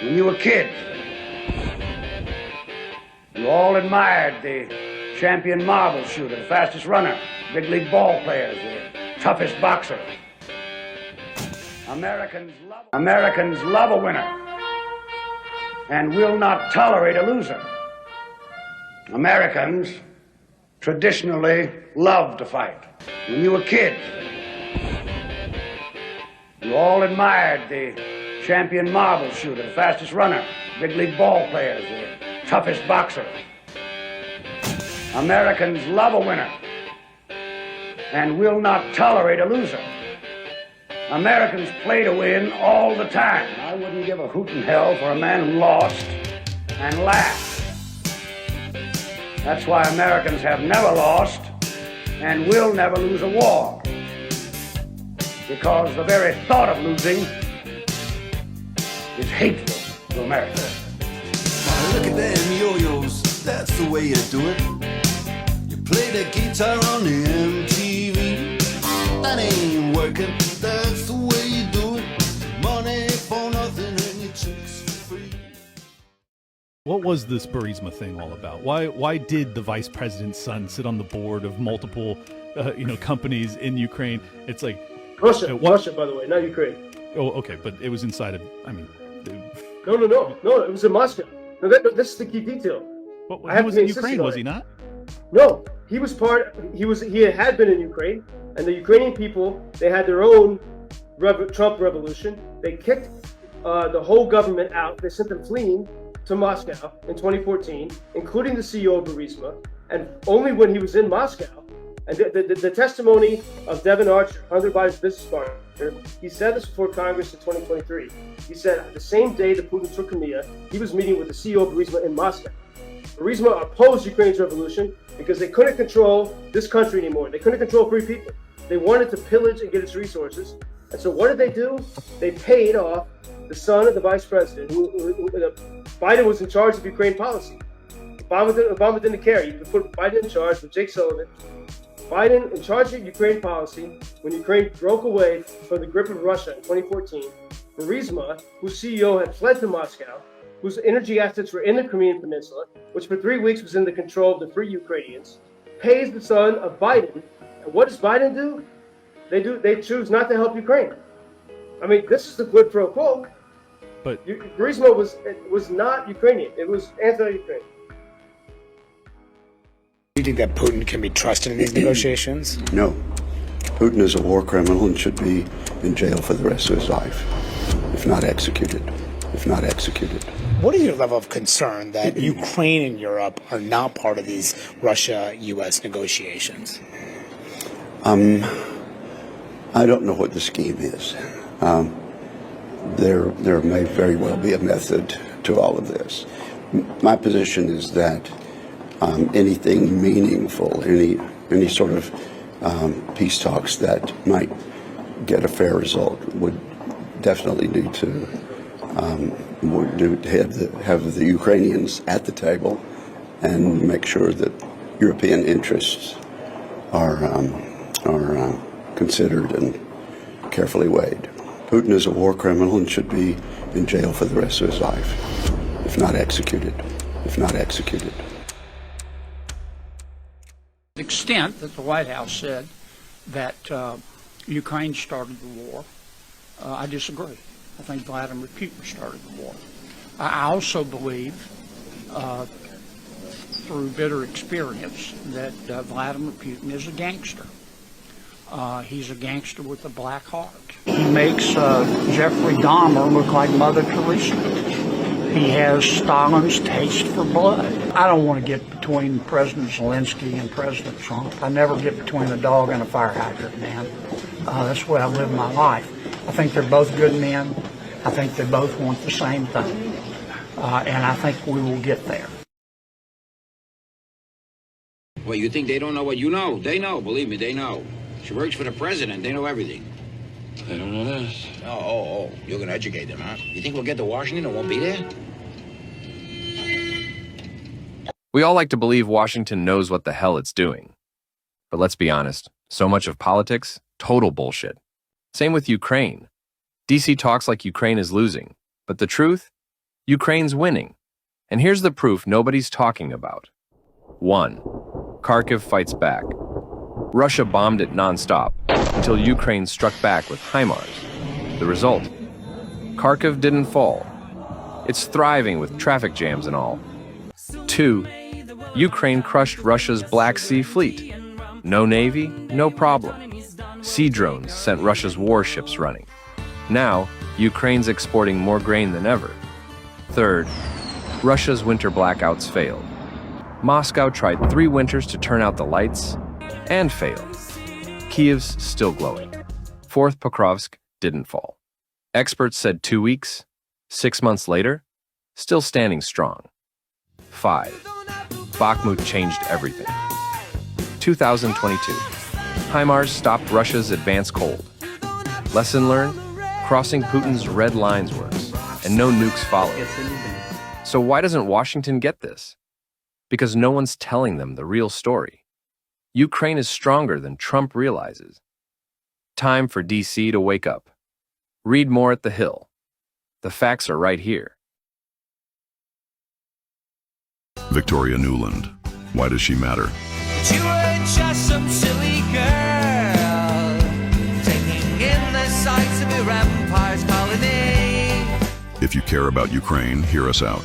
When you were kids, you all admired the champion marble shooter, the fastest runner, big league ball players, the toughest boxer. Americans love a winner and will not tolerate a loser. Americans traditionally love to fight. When you were kids, you all admired the champion marble shooter, the fastest runner, big league ball players, the toughest boxer. Americans love a winner and will not tolerate a loser. Americans play to win all the time. I wouldn't give a hoot in hell for a man who lost and laughed. That's why Americans have never lost and will never lose a war. Because the very thought of losing is hateful to America. Look at them yo-yos, that's the way you do it. You play the guitar on the MTV. That ain't working, that's the way you do it. Money for nothing and your chicks for free. What was this Burisma thing all about? Why did the vice president's son sit on the board of multiple companies in Ukraine? It's like Russia, by the way, not Ukraine. Oh, okay, but it was inside of. No, it was in Moscow. No, this is the key detail. He was in Ukraine, was he not? No, he was part. He had been in Ukraine, and the Ukrainian people, they had their own Trump revolution. They kicked the whole government out. They sent them fleeing to Moscow in 2014, including the CEO of Burisma. And only when he was in Moscow, and the testimony of Devin Archer, Hunter Biden's business partner, he said this before Congress in 2023. He said the same day that Putin took Crimea, he was meeting with the CEO of Burisma in Moscow. Burisma opposed Ukraine's revolution because they couldn't control this country anymore. They couldn't control free people. They wanted to pillage and get its resources. And so what did they do? They paid off the son of the vice president. Biden was in charge of Ukraine policy. Obama didn't care. You could put Biden in charge with Jake Sullivan. Biden in charge of Ukraine policy when Ukraine broke away from the grip of Russia in 2014. Burisma, whose CEO had fled to Moscow, whose energy assets were in the Crimean Peninsula, which for 3 weeks was in the control of the free Ukrainians, pays the son of Biden. And what does Biden do? They choose not to help Ukraine. I mean, this is the quid pro quo. But Burisma was not Ukrainian. It was anti-Ukraine. Do you think that Putin can be trusted in these negotiations? No. Putin is a war criminal and should be in jail for the rest of his life, if not executed. What is your level of concern that Ukraine and Europe are not part of these Russia-U.S. negotiations? I don't know what the scheme is. There may very well be a method to all of this. My position is that anything meaningful, any sort of peace talks that might get a fair result would definitely need to have the Ukrainians at the table and make sure that European interests are considered and carefully weighed. Putin is a war criminal and should be in jail for the rest of his life, if not executed. The extent that the White House said that Ukraine started the war, I disagree. I think Vladimir Putin started the war. I also believe, through bitter experience, that Vladimir Putin is a gangster. He's a gangster with a black heart. He makes Jeffrey Dahmer look like Mother Teresa. He has Stalin's taste for blood. I don't want to get between President Zelensky and President Trump. I never get between a dog and a fire hydrant, man. That's the way I live my life. I think they're both good men. I think they both want the same thing. And I think we will get there. Well, you think they don't know what you know? They know, believe me, they know. She works for the president. They know everything. They don't know this. Oh. You're going to educate them, huh? You think we'll get to Washington and won't be there? We all like to believe Washington knows what the hell it's doing. But let's be honest, so much of politics, total bullshit. Same with Ukraine. DC talks like Ukraine is losing. But the truth? Ukraine's winning. And here's the proof nobody's talking about. 1. Kharkiv fights back. Russia bombed it nonstop until Ukraine struck back with HIMARS. The result? Kharkiv didn't fall. It's thriving with traffic jams and all. 2. Ukraine crushed Russia's Black Sea Fleet. No navy, no problem. Sea drones sent Russia's warships running. Now, Ukraine's exporting more grain than ever. 3rd, Russia's winter blackouts failed. Moscow tried 3 winters to turn out the lights and failed. Kiev's still glowing. 4th, Pokrovsk didn't fall. Experts said 2 weeks. 6 months later, still standing strong. 5. Bakhmut changed everything. 2022. HIMARS stopped Russia's advance cold. Lesson learned? Crossing Putin's red lines works, and no nukes followed. So why doesn't Washington get this? Because no one's telling them the real story. Ukraine is stronger than Trump realizes. Time for DC to wake up. Read more at The Hill. The facts are right here. Victoria Nuland. Why does she matter? You were just some silly girl, taking in the sights of your empire's colony. If you care about Ukraine, hear us out.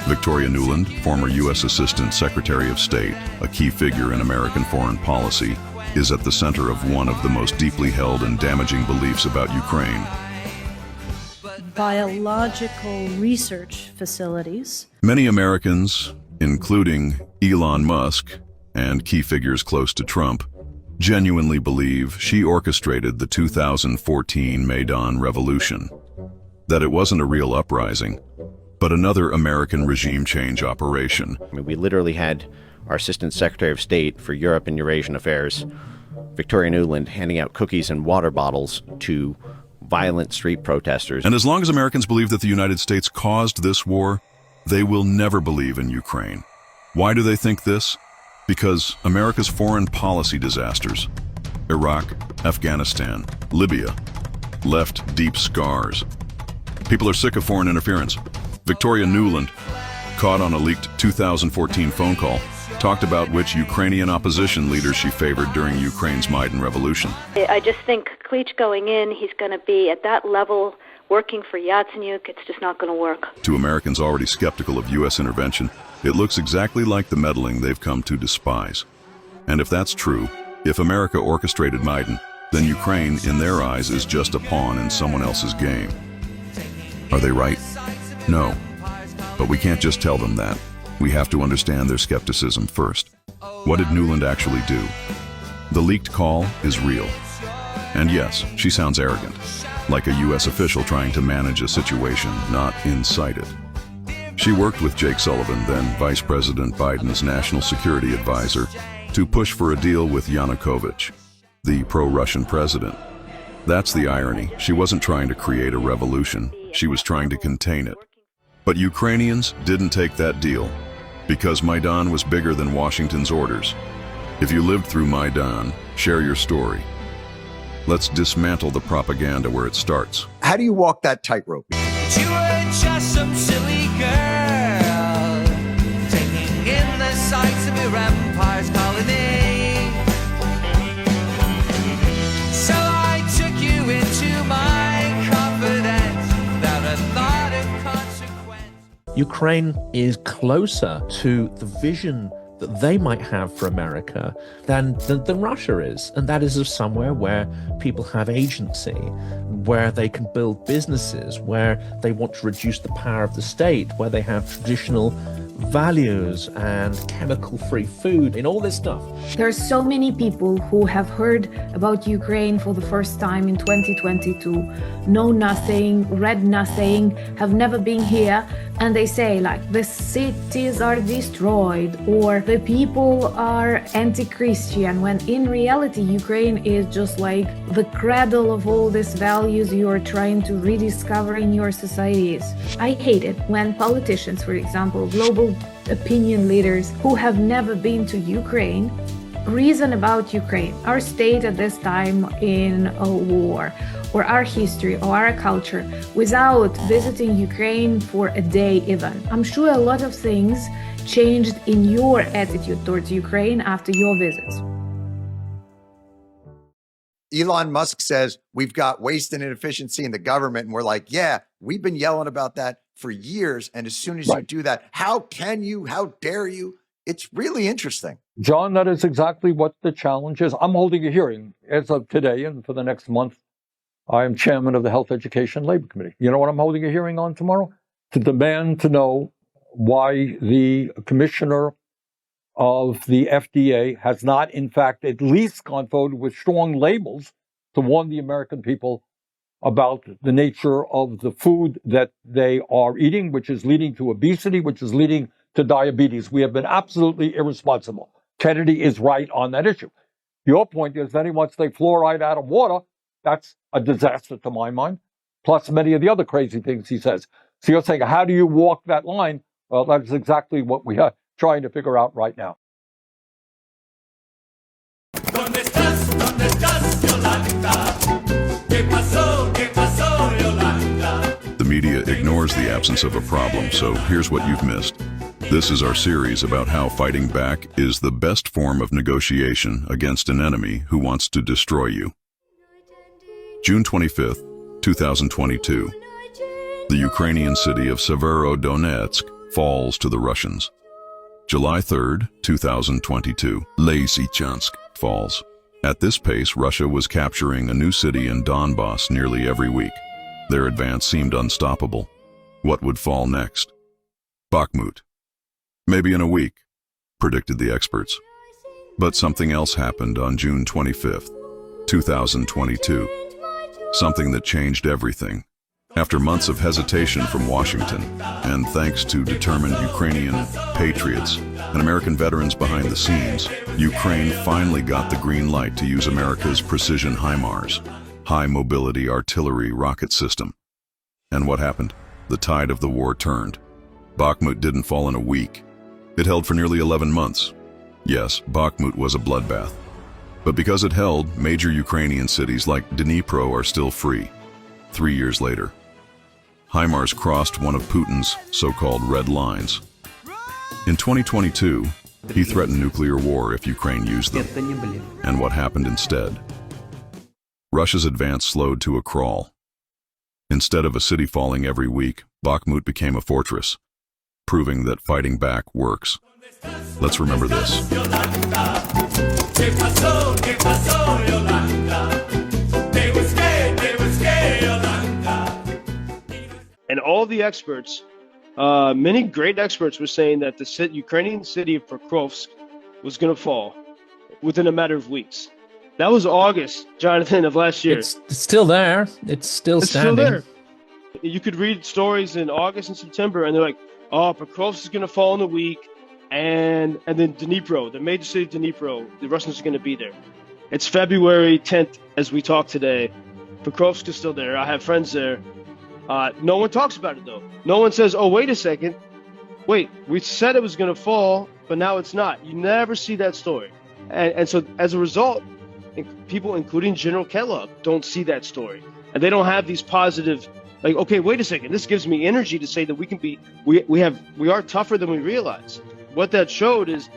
Victoria Nuland, former U.S. Assistant Secretary of State, a key figure in American foreign policy, is at the center of one of the most deeply held and damaging beliefs about Ukraine. Biological research facilities. Many Americans, including Elon Musk and key figures close to Trump, genuinely believe she orchestrated the 2014 Maidan Revolution. That it wasn't a real uprising, but another American regime change operation. I mean, we literally had our Assistant Secretary of State for Europe and Eurasian Affairs, Victoria Nuland, handing out cookies and water bottles to violent street protesters. And as long as Americans believe that the United States caused this war, they will never believe in Ukraine. Why do they think this? Because America's foreign policy disasters, Iraq, Afghanistan, Libya, left deep scars. People are sick of foreign interference. Victoria Nuland, caught on a leaked 2014 phone call, talked about which Ukrainian opposition leaders she favored during Ukraine's Maidan Revolution. I just think Klitsch going in, he's going to be at that level working for Yatsenyuk. It's just not going to work. To Americans already skeptical of U.S. intervention, it looks exactly like the meddling they've come to despise. And if that's true, if America orchestrated Maidan, then Ukraine, in their eyes, is just a pawn in someone else's game. Are they right? No. But we can't just tell them that. We have to understand their skepticism first. What did Nuland actually do? The leaked call is real. And yes, she sounds arrogant, like a U.S. official trying to manage a situation not inside it. She worked with Jake Sullivan, then Vice President Biden's national security advisor, to push for a deal with Yanukovych, the pro-Russian president. That's the irony. She wasn't trying to create a revolution. She was trying to contain it. But Ukrainians didn't take that deal, because Maidan was bigger than Washington's orders. If you lived through Maidan, share your story. Let's dismantle the propaganda where it starts. How do you walk that tightrope? You were just some silly girl, taking in the sights of your empire's colony. So I took you into my confidence without a thought of consequence. Ukraine is closer to the vision that they might have for America than Russia is. And that is of somewhere where people have agency, where they can build businesses, where they want to reduce the power of the state, where they have traditional values and chemical-free food and all this stuff. There are so many people who have heard about Ukraine for the first time in 2022, know nothing, read nothing, have never been here, and they say like the cities are destroyed or the people are anti-Christian, when in reality Ukraine is just like the cradle of all these values you are trying to rediscover in your societies. I hate it when politicians, for example, global opinion leaders who have never been to Ukraine reason about Ukraine, our state at this time in a war, or our history or our culture without visiting Ukraine for a day even. I'm sure a lot of things changed in your attitude towards Ukraine after your visits. Elon Musk says we've got waste and inefficiency in the government. And we're like, yeah, we've been yelling about that for years. And as soon as you do that, how can you, how dare you? It's really interesting. John, that is exactly what the challenge is. I'm holding a hearing as of today and for the next month. I am chairman of the Health Education Labor Committee. You know what I'm holding a hearing on tomorrow? To demand to know why the commissioner of the FDA has not, in fact, at least gone forward with strong labels to warn the American people about the nature of the food that they are eating, which is leading to obesity, which is leading to diabetes. We have been absolutely irresponsible. Kennedy is right on that issue. Your point is that he wants to take fluoride out of water. That's a disaster to my mind, plus many of the other crazy things he says. So you're saying, how do you walk that line? Well, that's exactly what we are trying to figure out right now. The media ignores the absence of a problem, so here's what you've missed. This is our series about how fighting back is the best form of negotiation against an enemy who wants to destroy you. June 25th, 2022. The Ukrainian city of Severodonetsk falls to the Russians. July 3rd, 2022. Lysychansk falls. At this pace, Russia was capturing a new city in Donbass nearly every week. Their advance seemed unstoppable. What would fall next? Bakhmut. Maybe in a week, predicted the experts. But something else happened on June 25th, 2022. Something that changed everything. After months of hesitation from Washington, and thanks to determined Ukrainian patriots and American veterans behind the scenes, Ukraine finally got the green light to use America's precision HIMARS, high mobility artillery rocket system. And what happened? The tide of the war turned. Bakhmut didn't fall in a week. It held for nearly 11 months. Yes, Bakhmut was a bloodbath. But because it held, major Ukrainian cities like Dnipro are still free. 3 years later, HIMARS crossed one of Putin's so-called red lines. In 2022, he threatened nuclear war if Ukraine used them. And what happened instead? Russia's advance slowed to a crawl. Instead of a city falling every week, Bakhmut became a fortress, proving that fighting back works. Let's remember this. And all the experts, many great experts were saying that the Ukrainian city of Pokrovsk was going to fall within a matter of weeks. That was August, Jonathan, of last year. It's still there. It's still standing. Still there. You could read stories in August and September, and they're like, oh, Pokrovsk is going to fall in a week, and then Dnipro, the major city of Dnipro, the Russians are going to be there. It's February 10th as we talk today. Pokrovsk is still there. I have friends there. No one talks about it, though. No one says, oh, wait a second. Wait, we said it was going to fall, but now it's not. You never see that story. And so as a result, people, including General Kellogg, don't see that story. And they don't have these positive, like, okay, wait a second. This gives me energy to say that we can be, we are tougher than we realize. What that showed is,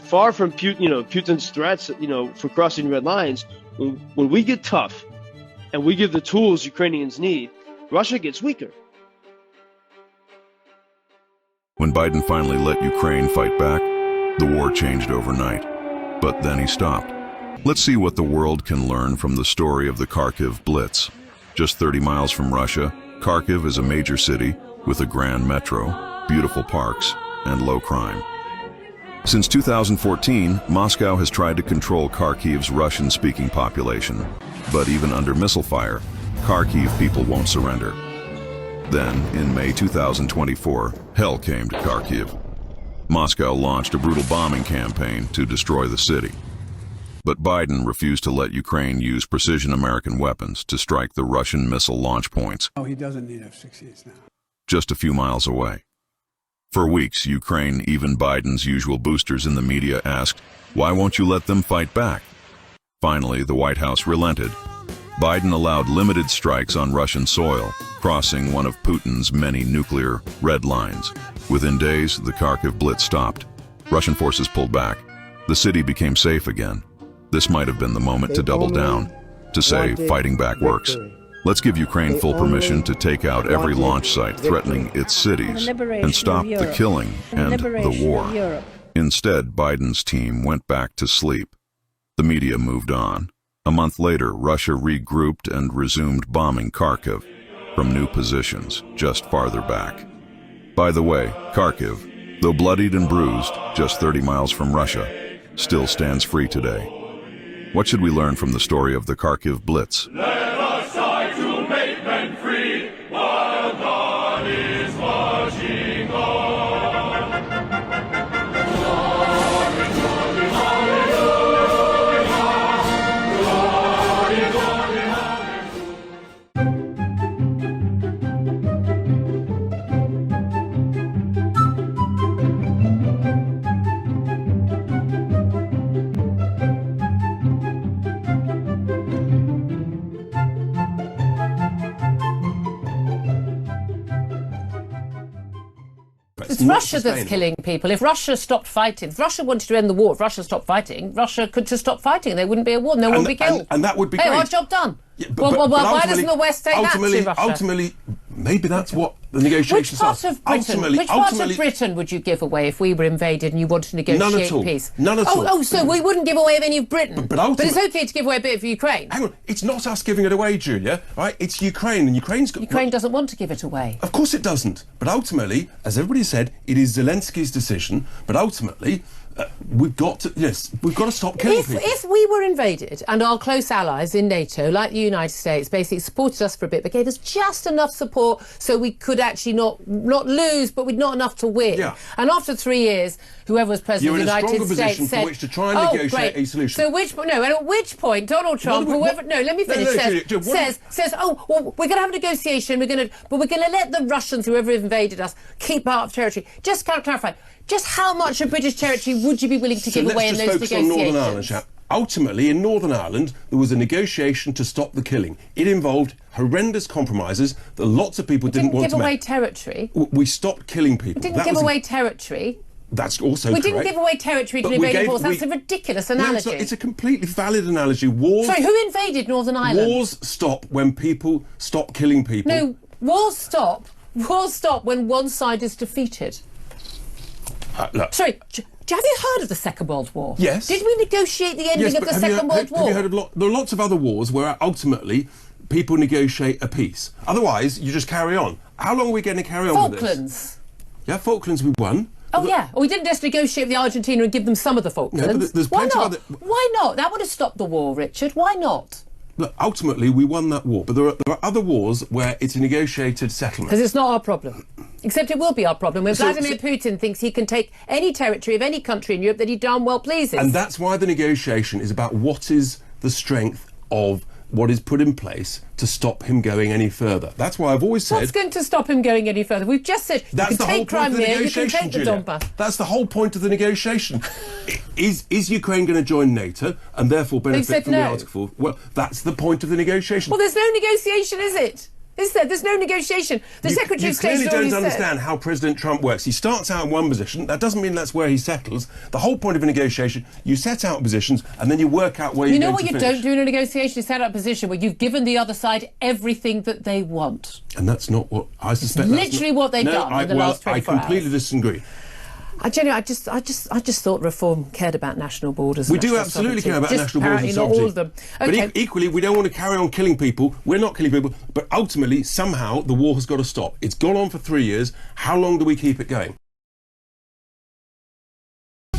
far from Putin's threats, for crossing red lines, when we get tough and we give the tools Ukrainians need, Russia gets weaker. When Biden finally let Ukraine fight back, the war changed overnight. But then he stopped. Let's see what the world can learn from the story of the Kharkiv Blitz. Just 30 miles from Russia, Kharkiv is a major city with a grand metro, beautiful parks, and low crime. Since 2014, Moscow has tried to control Kharkiv's Russian-speaking population. But even under missile fire, Kharkiv people won't surrender. Then, in May 2024, hell came to Kharkiv. Moscow launched a brutal bombing campaign to destroy the city. But Biden refused to let Ukraine use precision American weapons to strike the Russian missile launch points. Oh, he doesn't need F-16s now. Just a few miles away. For weeks, Ukraine, even Biden's usual boosters in the media, asked, why won't you let them fight back? Finally, the White House relented. Biden allowed limited strikes on Russian soil, crossing one of Putin's many nuclear red lines. Within days, the Kharkiv blitz stopped. Russian forces pulled back. The city became safe again. This might have been the moment to double down, to say fighting back works. Let's give Ukraine full permission to take out every launch site threatening its cities and stop the killing and the war. Instead, Biden's team went back to sleep. The media moved on. A month later, Russia regrouped and resumed bombing Kharkiv from new positions just farther back. By the way, Kharkiv, though bloodied and bruised, just 30 miles from Russia, still stands free today. What should we learn from the story of the Kharkiv Blitz? Let us try to make men free while God is watching on. Glory, glory, hallelujah. Glory, glory, hallelujah. It's Russia that's killing people. If Russia stopped fighting, if Russia wanted to end the war, if Russia stopped fighting, Russia could just stop fighting. There wouldn't be a war. No one would be killed. And that would be hey, great. our job done. Yeah, well, why doesn't the West take that to Russia? Ultimately, maybe that's what the negotiations are. Which part of Britain would you give away if we were invaded and you wanted to negotiate none at all. peace? None at all. Oh, so we wouldn't give away any of Britain. But it's okay to give away a bit of Ukraine. Hang on, it's not us giving it away, Julia. Right? It's Ukraine, and Ukraine doesn't want to give it away. Of course it doesn't. But ultimately, as everybody said, it is Zelensky's decision. But ultimately, we've got to stop killing people. If we were invaded and our close allies in NATO, like the United States, basically supported us for a bit, but gave us just enough support so we could actually not lose, but we'd not enough to win. Yeah. And after 3 years, whoever was president of the United States said, from which to try and negotiate a solution. So at which point Donald Trump, let me finish. Says, oh, well, we're going to have a negotiation. But we're going to let the Russians, whoever invaded us, keep part of territory. Just kind of clarify. Just how much of British territory would you be willing to give away in those negotiations? Let's just focus on Northern Ireland, chap. Ultimately, in Northern Ireland, there was a negotiation to stop the killing. It involved horrendous compromises that lots of people didn't want to make. We didn't give away territory. We stopped killing people. We didn't give away territory. That's also correct. We didn't give away territory to invading force. That's a ridiculous analogy. No, it's a completely valid analogy. Sorry, who invaded Northern Ireland? Wars stop when people stop killing people. No, wars stop when one side is defeated. Sorry, have you heard of the Second World War? Yes. Did we negotiate the ending of the Second World War? Have you heard of there are lots of other wars where ultimately people negotiate a peace. Otherwise, you just carry on. How long are we going to carry on with this? Falklands. Yeah, Falklands we won. Oh, yeah. We didn't just negotiate with Argentina and give them some of the Falklands. No, but there's Why plenty not? of other... Why not? That would have stopped the war, Richard. Why not? Look, ultimately, we won that war, but there are other wars where it's a negotiated settlement. Because it's not our problem. Except it will be our problem when Vladimir Putin thinks he can take any territory of any country in Europe that he darn well pleases. And that's why the negotiation is about what is the strength of what is put in place to stop him going any further. That's why I've always said... What's going to stop him going any further? We've just said you can take Crimea, you can take the Donbass. That's the whole point of the negotiation. Is Ukraine going to join NATO and therefore benefit from the Article 4? Well, that's the point of the negotiation. Well, there's no negotiation, is it? Is there? There's no negotiation. The Secretary of State clearly don't understand how President Trump works. He starts out in one position. That doesn't mean that's where he settles. The whole point of a negotiation, you set out positions and then you work out where you're going to finish. You know what you don't do in a negotiation? You set out a position where you've given the other side everything that they want. And that's not what I suspect. Literally what they've done in the last 24 hours. I completely disagree. I just thought Reform cared about national borders. We do absolutely care about national borders and sovereignty. Not all of them. Okay. But equally, we don't want to carry on killing people. We're not killing people. But ultimately, somehow, the war has got to stop. It's gone on for 3 years. How long do we keep it going?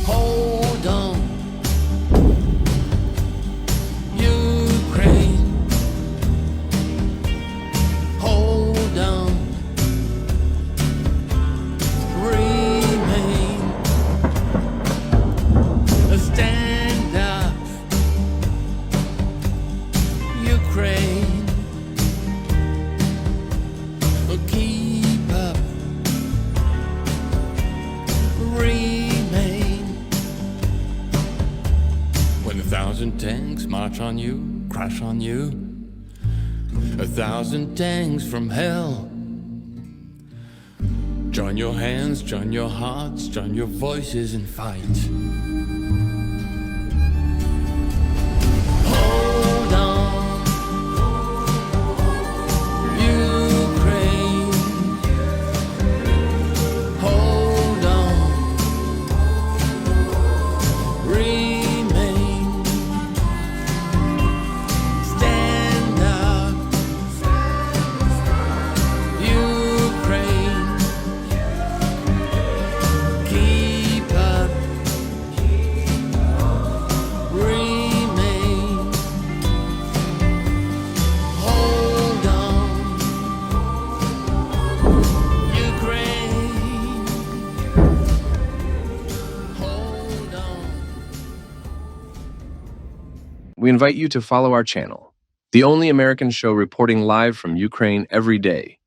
Hold on, Ukraine. Hold on. Stand up, Ukraine. Keep up, remain. When 1,000 tanks march on you, crash on you, 1,000 tanks from hell. Join your hands, join your hearts, join your voices and fight. Hold on, Ukraine. Hold on, remain. Stand up, Ukraine. Keep up, remain. Hold on, Ukraine. Hold on. We invite you to follow our channel, the only American show reporting live from Ukraine every day.